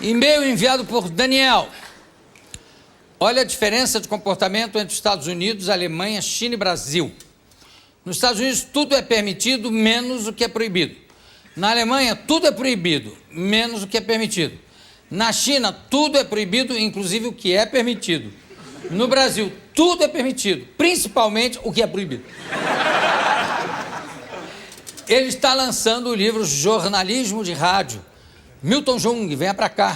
E-mail enviado por Daniel. Olha a diferença de comportamento entre os Estados Unidos, Alemanha, China e Brasil. Nos Estados Unidos, tudo é permitido, menos o que é proibido. Na Alemanha, tudo é proibido, menos o que é permitido. Na China, tudo é proibido, inclusive o que é permitido. No Brasil, tudo é permitido, principalmente o que é proibido. Ele está lançando o livro Jornalismo de Rádio. Milton Jung, venha pra cá.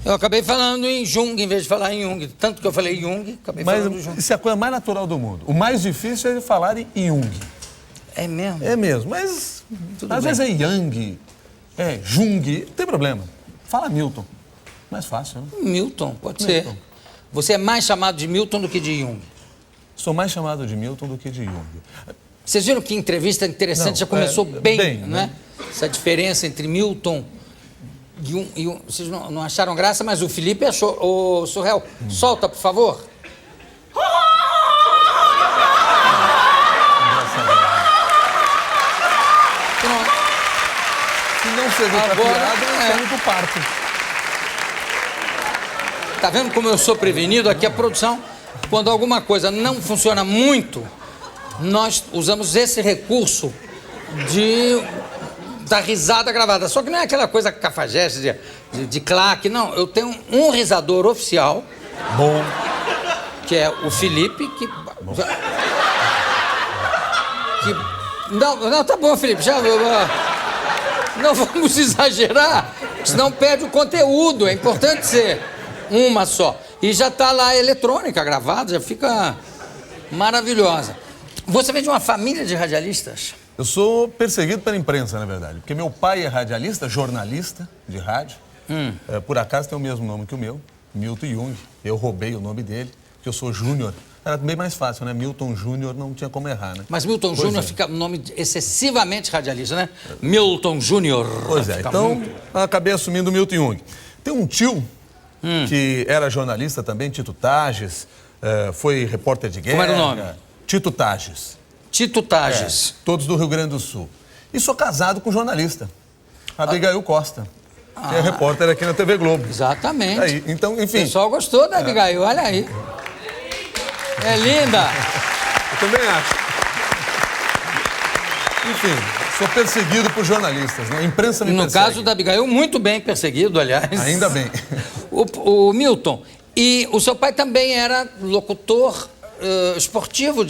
Eu acabei falando em Jung, em vez de falar em Jung. Tanto que eu falei Jung, acabei falando Jung. Isso é a coisa mais natural do mundo. O mais difícil é falar em Jung. É mesmo? É mesmo, mas às vezes é Yang, é Jung, não tem problema. Fala Milton. Mais fácil, né? Milton, pode ser. Você é mais chamado de Milton do que de Jung. Sou mais chamado de Milton do que de Jung. Vocês viram que entrevista interessante, já começou bem, né? Essa diferença entre Milton e um. Vocês não acharam graça, mas o Felipe achou. Ô, Surreal, solta, por favor. Se não servir pra piada, serve pro parto. Tá vendo como eu sou prevenido? Aqui a produção, quando alguma coisa não funciona muito, nós usamos esse recurso da risada gravada. Só que não é aquela coisa cafajeste de claque, não. Eu tenho um risador oficial. Bom. Que é o Felipe, que... Não, tá bom, Felipe, já... Não vamos exagerar, senão perde o conteúdo. É importante ser uma só. E já tá lá a eletrônica gravada, já fica maravilhosa. Você vem de uma família de radialistas? Eu sou perseguido pela imprensa, na verdade. Porque meu pai é radialista, jornalista de rádio. Por acaso tem o mesmo nome que o meu, Milton Jung. Eu roubei o nome dele, porque eu sou Júnior. Era bem mais fácil, né? Milton Júnior não tinha como errar, né? Mas Milton Júnior fica um nome excessivamente radialista, né? Milton Júnior. Pois é, então acabei assumindo o Milton Jung. Tem um tio que era jornalista também, Tito Tages, foi repórter de guerra. Como era o nome? Tito Tages. Tito Tages. Todos do Rio Grande do Sul. E sou casado com jornalista, Abigail Costa, que é repórter aqui na TV Globo. Exatamente. Aí, então, enfim. O pessoal gostou da Abigail, olha aí. É linda. Eu também acho. Enfim, sou perseguido por jornalistas, né? A imprensa me persegue. No caso da Abigail, muito bem perseguido, aliás. Ainda bem. O Milton, e o seu pai também era locutor esportivo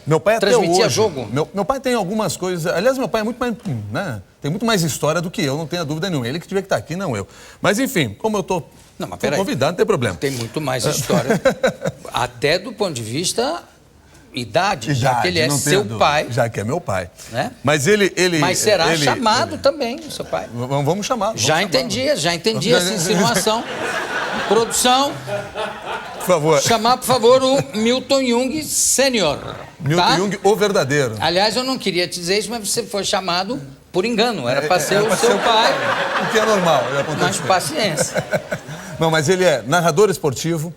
meu pai até transmitia hoje, jogo. Meu pai tem algumas coisas... Aliás, meu pai é muito mais... Né? Tem muito mais história do que eu, não tenho dúvida nenhuma. Ele que tiver que estar aqui, não eu. Mas, enfim, como eu tô convidado, não tem problema. Tem muito mais história. Até do ponto de vista idade, já que ele é seu pai. Já que é meu pai. Né? Mas ele... Mas será chamado também, o seu pai. Vamos chamar. Já entendi essa insinuação. Produção... Por favor. Chamar, por favor, o Milton Jung Sênior. Milton Jung, o verdadeiro. Aliás, eu não queria te dizer isso, mas você foi chamado por engano. Era para ser o seu pai. O que é normal. Mas paciência. Não, mas ele é narrador esportivo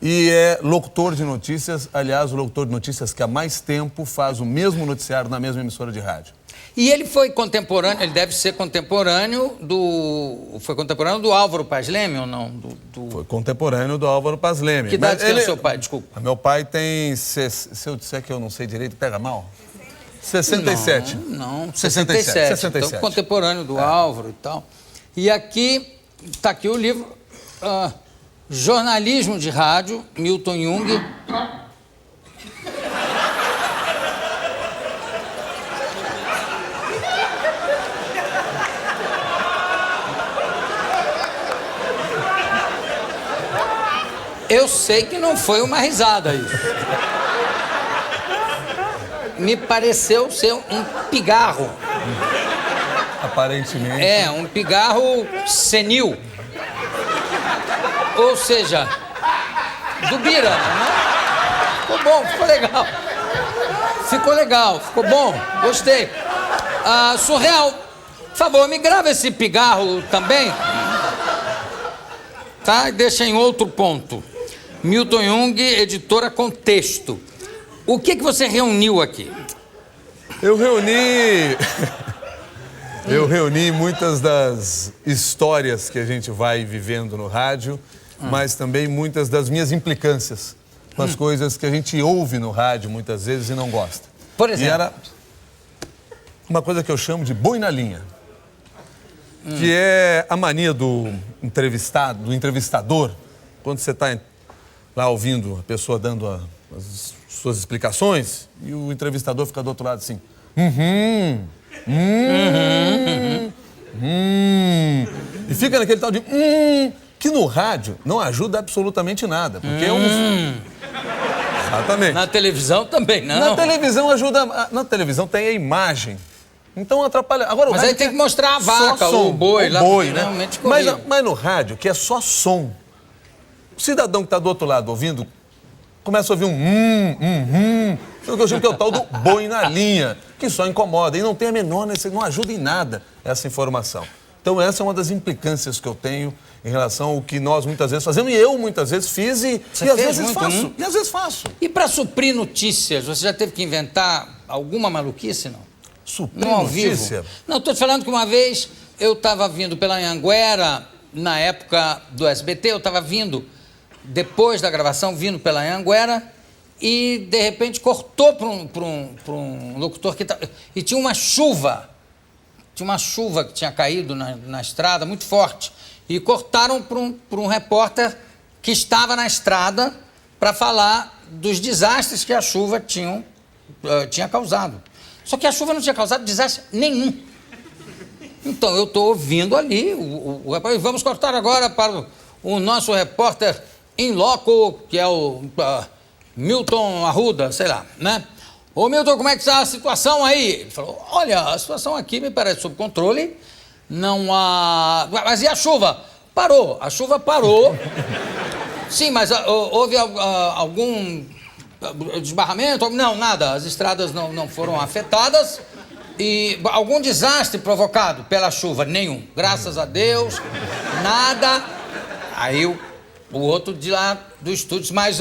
e é locutor de notícias. Aliás, o locutor de notícias que há mais tempo faz o mesmo noticiário na mesma emissora de rádio. E ele foi contemporâneo, ele deve ser contemporâneo do... Foi contemporâneo do Álvaro Paz Leme ou não? Foi contemporâneo do Álvaro Paz Leme. Que idade tem o seu pai, desculpa? Meu pai tem... Se eu disser que eu não sei direito, pega mal? 67. Não, 67. Então, contemporâneo do Álvaro e tal. E aqui, está aqui o livro Jornalismo de Rádio, Milton Jung. Eu sei que não foi uma risada isso. Me pareceu ser um pigarro. Aparentemente. É, um pigarro senil. Ou seja, do Bira, né? Ficou bom, ficou legal. Ficou legal, ficou bom, gostei. Surreal, por favor, me grava esse pigarro também. Tá? Deixa em outro ponto. Milton Jung, editora Contexto. O que você reuniu aqui? Eu reuni muitas das histórias que a gente vai vivendo no rádio, mas também muitas das minhas implicâncias com as coisas que a gente ouve no rádio muitas vezes e não gosta. Por exemplo? E era uma coisa que eu chamo de boi na linha, que é a mania do entrevistador, quando você está lá ouvindo a pessoa dando as suas explicações e o entrevistador fica do outro lado assim, e fica naquele tal de que no rádio não ajuda absolutamente nada, porque é um... Exatamente. Na televisão também, não. Na televisão ajuda... Na televisão tem a imagem. Então atrapalha... Agora, mas aí tem que mostrar a vaca, o boi lá. Né? Realmente mas no rádio, que é só som, o cidadão que está do outro lado ouvindo, começa a ouvir que eu chamo que é o tal do boi na linha, que só incomoda e não tem a menor necessidade, não ajuda em nada essa informação. Então essa é uma das implicâncias que eu tenho em relação ao que nós muitas vezes fazemos, e eu muitas vezes fiz e às vezes faço. E às vezes faço. E para suprir notícias, você já teve que inventar alguma maluquice, não? Suprir notícia? Não, estou te falando que uma vez eu estava vindo pela Anhanguera, na época do SBT, eu estava vindo, depois da gravação, vindo pela Anhanguera, e de repente cortou para um locutor que estava... E tinha uma chuva que tinha caído na estrada, muito forte. E cortaram para um repórter que estava na estrada para falar dos desastres que a chuva tinha causado. Só que a chuva não tinha causado desastre nenhum. Então, eu estou ouvindo ali, vamos cortar agora para o nosso repórter in loco, que é o Milton Arruda, sei lá, né? Ô, Milton, como é que está a situação aí? Ele falou, olha, a situação aqui me parece sob controle, não há... Mas e a chuva? Parou, a chuva parou. Sim, mas houve algum desbarramento? Não, nada, as estradas não foram afetadas. E algum desastre provocado pela chuva? Nenhum, graças a Deus, nada. Aí o outro de lá do estúdio, mas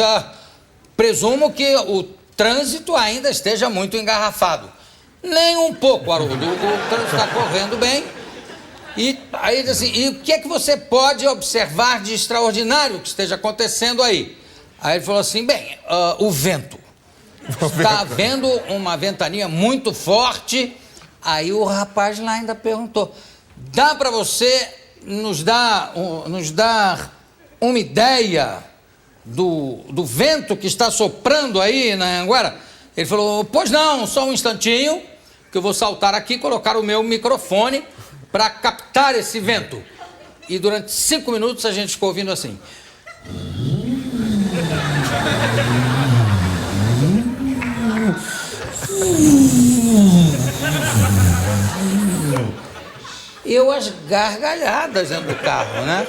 presumo que o trânsito ainda esteja muito engarrafado. Nem um pouco, Haroldo. O trânsito está correndo bem. E aí diz assim, e o que é que você pode observar de extraordinário que esteja acontecendo aí? Aí ele falou assim, bem, o vento. Está havendo uma ventania muito forte. Aí o rapaz lá ainda perguntou, dá para você nos dar uma ideia do vento que está soprando aí na Anhanguera? Ele falou, pois não, só um instantinho, que eu vou saltar aqui e colocar o meu microfone para captar esse vento. E durante 5 minutos a gente ficou ouvindo assim. Eu as gargalhadas dentro do carro, né?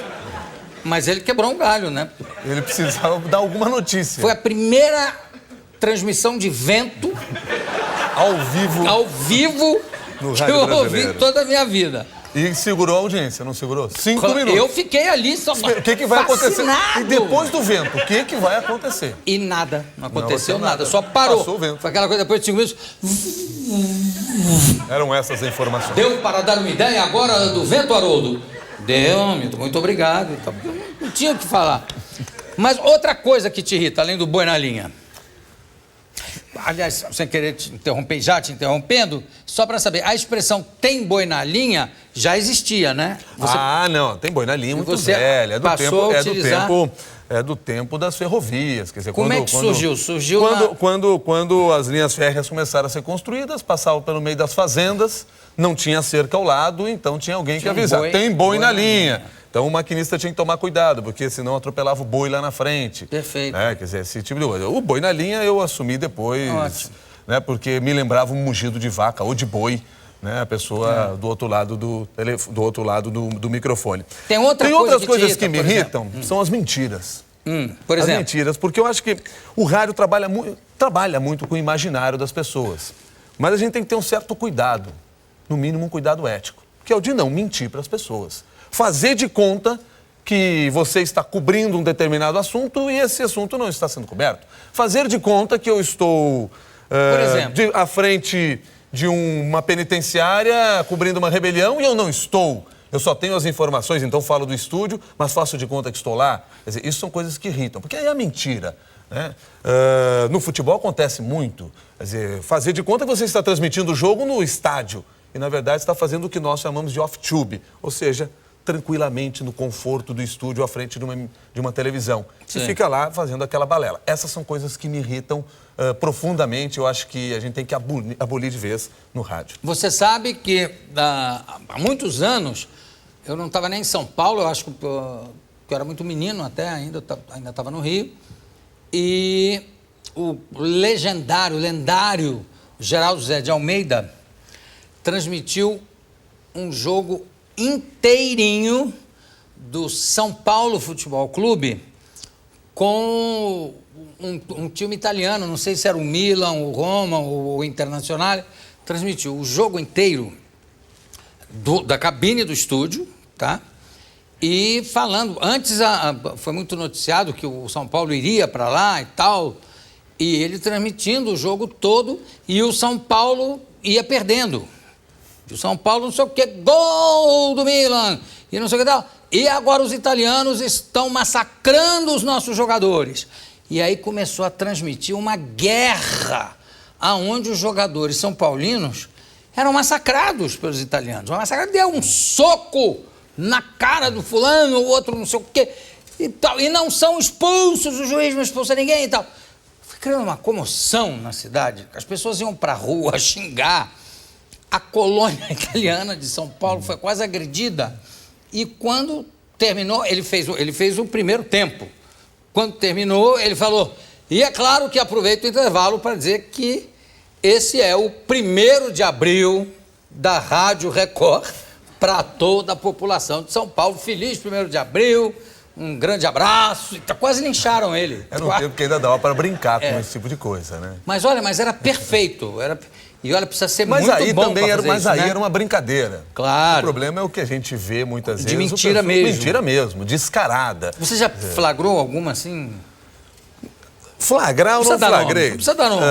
Mas ele quebrou um galho, né? Ele precisava dar alguma notícia. Foi a primeira transmissão de vento ao vivo no que rádio eu brasileiro. ouvi toda a minha vida. E segurou a audiência, não segurou? 5 minutos. Eu fiquei ali só o que vai acontecer? Fascinado. E depois do vento, o que vai acontecer? E nada, não aconteceu nada, só parou. Passou o vento. Foi aquela coisa, depois de 5 minutos... Eram essas as informações. Deu para dar uma ideia agora do vento, Haroldo? Deu, Milton, muito obrigado. Não tinha o que falar. Mas outra coisa que te irrita, além do boi na linha. Aliás, sem querer te interromper, já te interrompendo, só para saber, a expressão tem boi na linha já existia, né? Não, tem boi na linha muito velha. É do tempo das ferrovias. Quer dizer, Como é que surgiu? Surgiu quando as linhas férreas começaram a ser construídas, passavam pelo meio das fazendas, não tinha cerca ao lado, então tinha alguém que avisava. Tem boi na linha. Então o maquinista tinha que tomar cuidado, porque senão atropelava o boi lá na frente. Perfeito. Quer dizer, esse tipo de coisa. O boi na linha eu assumi depois, né, porque me lembrava um mugido de vaca ou de boi, né, a pessoa do outro lado do microfone. Tem outras coisas que me irritam, são as mentiras. Por exemplo? As mentiras, porque eu acho que o rádio trabalha muito com o imaginário das pessoas. Mas a gente tem que ter um certo cuidado, no mínimo um cuidado ético, que é o de não mentir para as pessoas. Fazer de conta que você está cobrindo um determinado assunto e esse assunto não está sendo coberto. Fazer de conta que eu estou Por exemplo? à frente de uma penitenciária cobrindo uma rebelião e eu não estou. Eu só tenho as informações, então falo do estúdio, mas faço de conta que estou lá. Quer dizer, isso são coisas que irritam, porque aí é a mentira. Né? No futebol acontece muito. Quer dizer, fazer de conta que você está transmitindo o jogo no estádio e, na verdade, está fazendo o que nós chamamos de off-tube, ou seja, tranquilamente no conforto do estúdio à frente de uma televisão. Sim. E fica lá fazendo aquela balela. Essas são coisas que me irritam profundamente. Eu acho que a gente tem que abolir de vez no rádio. Você sabe que há muitos anos, eu não estava nem em São Paulo, eu acho que eu era muito menino até, ainda estava no Rio, e o lendário Geraldo Zé de Almeida transmitiu um jogo inteirinho do São Paulo Futebol Clube com um time italiano, não sei se era o Milan, o Roma, o Internazionale, transmitiu o jogo inteiro da cabine do estúdio, tá? E falando, antes foi muito noticiado que o São Paulo iria para lá e tal, e ele transmitindo o jogo todo e o São Paulo ia perdendo. O São Paulo não sei o que, gol do Milan, e não sei o que tal. E agora os italianos estão massacrando os nossos jogadores. E aí começou a transmitir uma guerra, aonde os jogadores são paulinos eram massacrados pelos italianos. O massacrado deu um soco na cara do fulano, o outro não sei o quê, e tal. E não são expulsos, o juiz não expulsa ninguém e tal. Foi criando uma comoção na cidade. As pessoas iam para a rua xingar. A colônia italiana de São Paulo foi quase agredida. E quando terminou, ele fez o primeiro tempo. Quando terminou, ele falou, e é claro que aproveito o intervalo para dizer que esse é o 1º de abril da Rádio Record para toda a população de São Paulo. Feliz 1º de abril, um grande abraço. Quase lincharam ele. Era um tempo que ainda dava para brincar com esse tipo de coisa, né? Mas olha, era perfeito. E olha, precisa ser mas muito aí bom também era, mas isso, aí né? era uma brincadeira. Claro. O problema é o que a gente vê muitas vezes. De mentira mesmo. Mentira mesmo, descarada. Você já flagrou alguma assim? Flagrar eu não flagrei. Não precisa dar nome.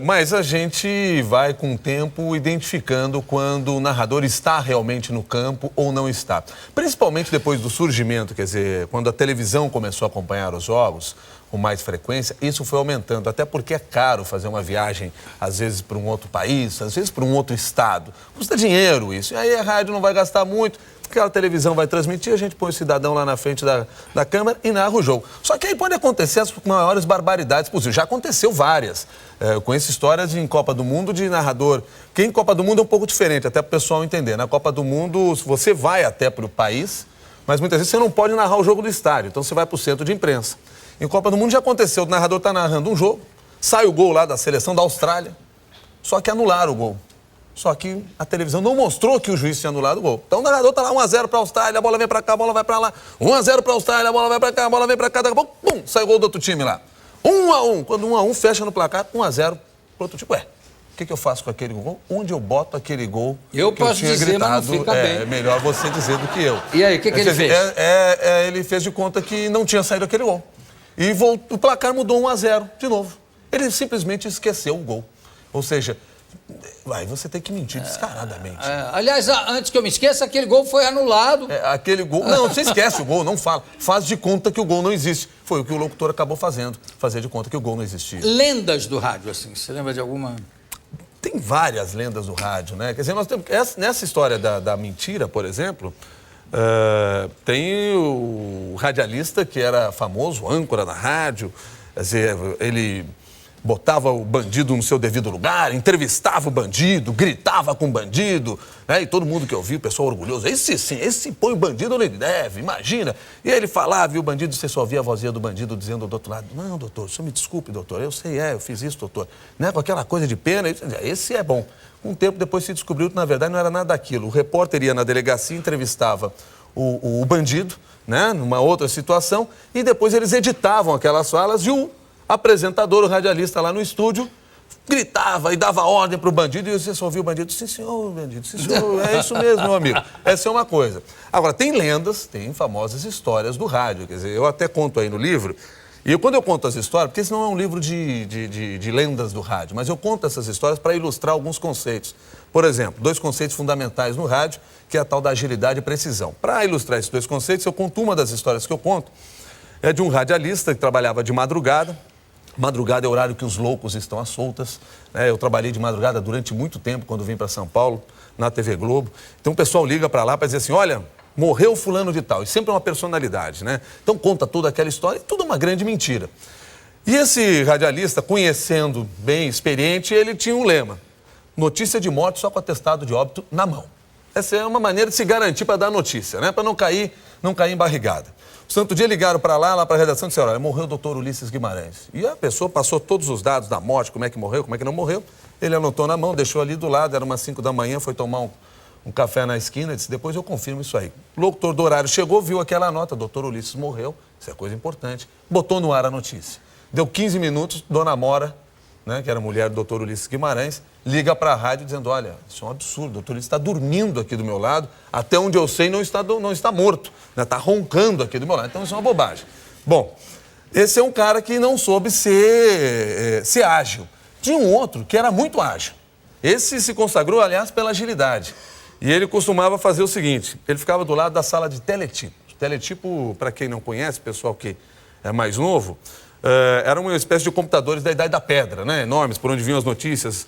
Mas a gente vai com o tempo identificando quando o narrador está realmente no campo ou não está. Principalmente depois do surgimento, quer dizer, quando a televisão começou a acompanhar os jogos com mais frequência, isso foi aumentando, até porque é caro fazer uma viagem, às vezes para um outro país, às vezes para um outro estado. Custa dinheiro isso, e aí a rádio não vai gastar muito, porque a televisão vai transmitir, a gente põe o cidadão lá na frente da câmera e narra o jogo. Só que aí pode acontecer as maiores barbaridades possíveis. Já aconteceu várias. Eu conheço histórias em Copa do Mundo de narrador, que em Copa do Mundo é um pouco diferente, até para o pessoal entender. Na Copa do Mundo, você vai até para o país, mas muitas vezes você não pode narrar o jogo do estádio, então você vai para o centro de imprensa. Em Copa do Mundo já aconteceu, o narrador está narrando um jogo, sai o gol lá da seleção da Austrália, só que anularam o gol. Só que a televisão não mostrou que o juiz tinha anulado o gol. Então o narrador está lá 1-0 para a Austrália, a bola vem para cá, a bola vai para lá. 1-0 para a Austrália, a bola vai para cá, a bola vem para cá, daqui a pouco, pum, sai o gol do outro time lá. 1-1, quando 1-1 fecha no placar, 1-0 para outro time. Ué, o que eu faço com aquele gol? Onde eu boto aquele gol? Eu posso dizer, gritado, mas não fica bem. É melhor você dizer do que eu. E aí, o que ele fez? Ele fez de conta que não tinha saído aquele gol. E o placar mudou 1-0 de novo. Ele simplesmente esqueceu o gol. Ou seja, você tem que mentir descaradamente. Aliás, antes que eu me esqueça, aquele gol foi anulado. Aquele gol... Não, você esquece o gol, não fala. Faz de conta que o gol não existe. Foi o que o locutor acabou fazendo. Fazer de conta que o gol não existia. Lendas do rádio, assim. Você lembra de alguma? Tem várias lendas do rádio, né? Quer dizer, nós temos... Nessa história da mentira, por exemplo... tem o radialista que era famoso, âncora na rádio, quer dizer, ele botava o bandido no seu devido lugar, entrevistava o bandido, gritava com o bandido, né? E todo mundo que ouvia, o pessoal orgulhoso, esse põe o bandido onde ele deve, imagina. E aí ele falava, e o bandido, você só ouvia a vozinha do bandido dizendo do outro lado, não, doutor, o senhor me desculpe, doutor, eu sei, eu fiz isso, doutor, né? Com aquela coisa de pena, esse é bom. Um tempo depois se descobriu que, na verdade, não era nada daquilo. O repórter ia na delegacia, entrevistava o bandido, né, numa outra situação, e depois eles editavam aquelas falas e o apresentador, o radialista lá no estúdio, gritava e dava ordem para o bandido, e você só ouviu o bandido, sim senhor, bandido, sim senhor, é isso mesmo, meu amigo. Essa é uma coisa. Agora, tem lendas, tem famosas histórias do rádio, quer dizer, eu até conto aí no livro, e quando eu conto as histórias, porque esse não é um livro de lendas do rádio, mas eu conto essas histórias para ilustrar alguns conceitos. Por exemplo, 2 conceitos fundamentais no rádio, que é a tal da agilidade e precisão. Para ilustrar esses 2 conceitos, eu conto uma das histórias que eu conto, é de um radialista que trabalhava de madrugada. Madrugada é o horário que os loucos estão às soltas, né? Eu trabalhei de madrugada durante muito tempo, quando vim para São Paulo, na TV Globo. Então o pessoal liga para lá para dizer assim, olha, morreu fulano de tal. E sempre é uma personalidade, né? Então conta toda aquela história e tudo é uma grande mentira. E esse radialista, conhecendo bem, experiente, ele tinha um lema. Notícia de morte só com atestado de óbito na mão. Essa é uma maneira de se garantir para dar notícia, né? Para não cair em barrigada. O santo dia ligaram para lá para a redação e disseram, olha, morreu o doutor Ulisses Guimarães. E a pessoa passou todos os dados da morte, como é que morreu, como é que não morreu. Ele anotou na mão, deixou ali do lado, era umas 5 da manhã, foi tomar um café na esquina, disse, depois eu confirmo isso aí. O locutor do horário chegou, viu aquela nota, doutor Ulisses morreu, isso é coisa importante, botou no ar a notícia. Deu 15 minutos, Dona Mora, né, que era mulher do doutor Ulisses Guimarães, liga para a rádio dizendo, olha, isso é um absurdo, o doutor Ulisses está dormindo aqui do meu lado, até onde eu sei não está morto, né, está roncando aqui do meu lado, então isso é uma bobagem. Bom, esse é um cara que não soube ser ágil. Tinha um outro que era muito ágil. Esse se consagrou, aliás, pela agilidade. E ele costumava fazer o seguinte, ele ficava do lado da sala de teletipo. Teletipo, para quem não conhece, pessoal que é mais novo, era uma espécie de computadores da Idade da Pedra, né? Enormes, por onde vinham as notícias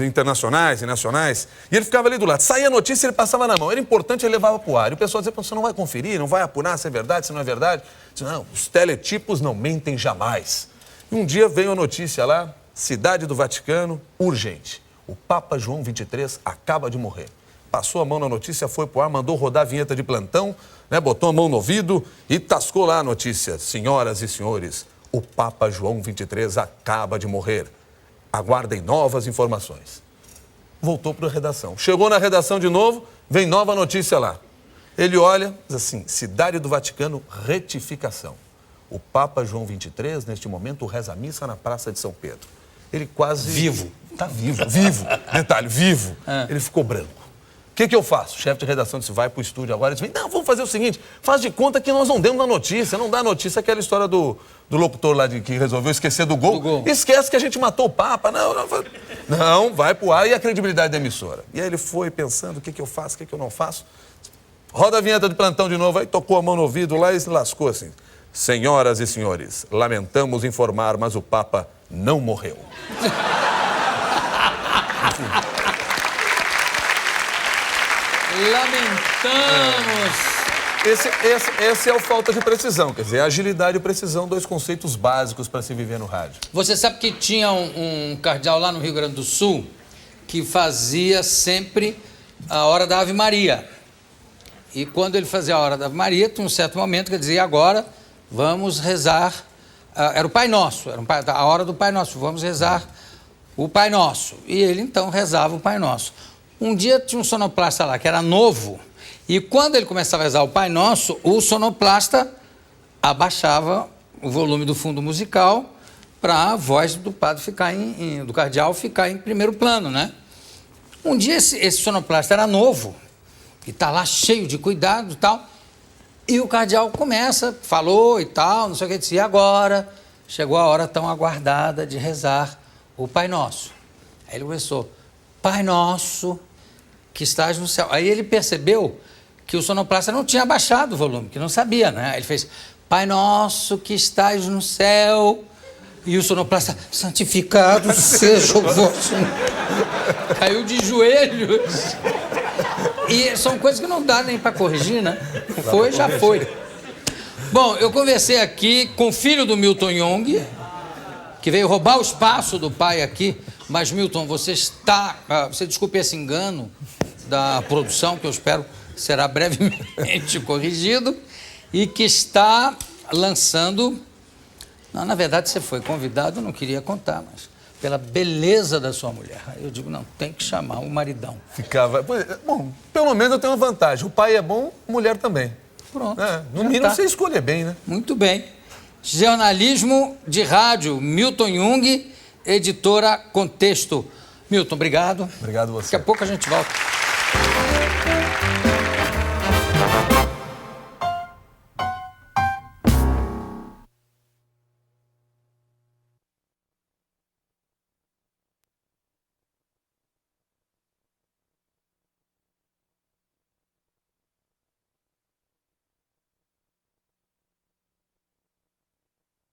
internacionais e nacionais. E ele ficava ali do lado. Saía a notícia e ele passava na mão. Era importante, ele levava para o ar. E o pessoal dizia, você não vai conferir, não vai apurar se é verdade, se não é verdade? Disse, não, os teletipos não mentem jamais. E um dia veio a notícia lá, Cidade do Vaticano, urgente. O Papa João XXIII acaba de morrer. Passou a mão na notícia, foi pro ar, mandou rodar a vinheta de plantão, né, botou a mão no ouvido e tascou lá a notícia. Senhoras e senhores, o Papa João XXIII acaba de morrer. Aguardem novas informações. Voltou para a redação. Chegou na redação de novo, vem nova notícia lá. Ele olha, diz assim, Cidade do Vaticano, retificação. O Papa João XXIII, neste momento, reza a missa na Praça de São Pedro. Ele quase... Vivo. Tá vivo. Detalhe, vivo. Ele ficou branco. O que eu faço? O chefe de redação disse, vai para o estúdio agora. Ele disse, não, vamos fazer o seguinte, faz de conta que nós não demos a notícia. Não dá a notícia, aquela história do locutor lá que resolveu esquecer do gol. Esquece que a gente matou o Papa. Não, vai pro ar e a credibilidade da emissora. E aí ele foi pensando, o que eu faço, o que eu não faço. Roda a vinheta de plantão de novo, aí tocou a mão no ouvido lá e se lascou assim. Senhoras e senhores, lamentamos informar, mas o Papa não morreu. Lamentamos. Esse é o falta de precisão, quer dizer, agilidade e precisão, 2 conceitos básicos para se viver no rádio. Você sabe que tinha um cardeal lá no Rio Grande do Sul que fazia sempre a hora da Ave Maria. E quando ele fazia a hora da Ave Maria, tinha um certo momento que ele dizia, agora vamos rezar, era o Pai Nosso, a hora do Pai Nosso, vamos rezar o Pai Nosso. E ele então rezava o Pai Nosso. Um dia tinha um sonoplasta lá que era novo, e quando ele começava a rezar o Pai Nosso, o sonoplasta abaixava o volume do fundo musical para a voz do padre ficar do cardeal ficar em primeiro plano, né? Um dia esse sonoplasta era novo, e tá lá cheio de cuidado e tal, e o cardeal começa, falou e tal, não sei o que, disse, e agora chegou a hora tão aguardada de rezar o Pai Nosso. Aí ele começou, Pai Nosso, que estás no céu. Aí ele percebeu que o sonoplasta não tinha abaixado o volume, que não sabia, né? Aí ele fez, Pai Nosso, que estás no céu. E o sonoplasta, santificado seja o vosso nome. Caiu de joelhos. E são coisas que não dá nem para corrigir, né? Foi, já foi. Bom, eu conversei aqui com o filho do Milton Jung, que veio roubar o espaço do pai aqui. Mas, Milton, você desculpe esse engano da produção, que eu espero será brevemente corrigido, e que está lançando... Não, na verdade, você foi convidado, eu não queria contar, mas pela beleza da sua mulher. Aí eu digo, não, tem que chamar o maridão. Bom, pelo menos eu tenho uma vantagem. O pai é bom, a mulher também. Pronto. No mínimo você escolher bem, né? Muito bem. Jornalismo de rádio, Milton Jung, editora Contexto. Milton, obrigado. Obrigado a você. Daqui a pouco a gente volta.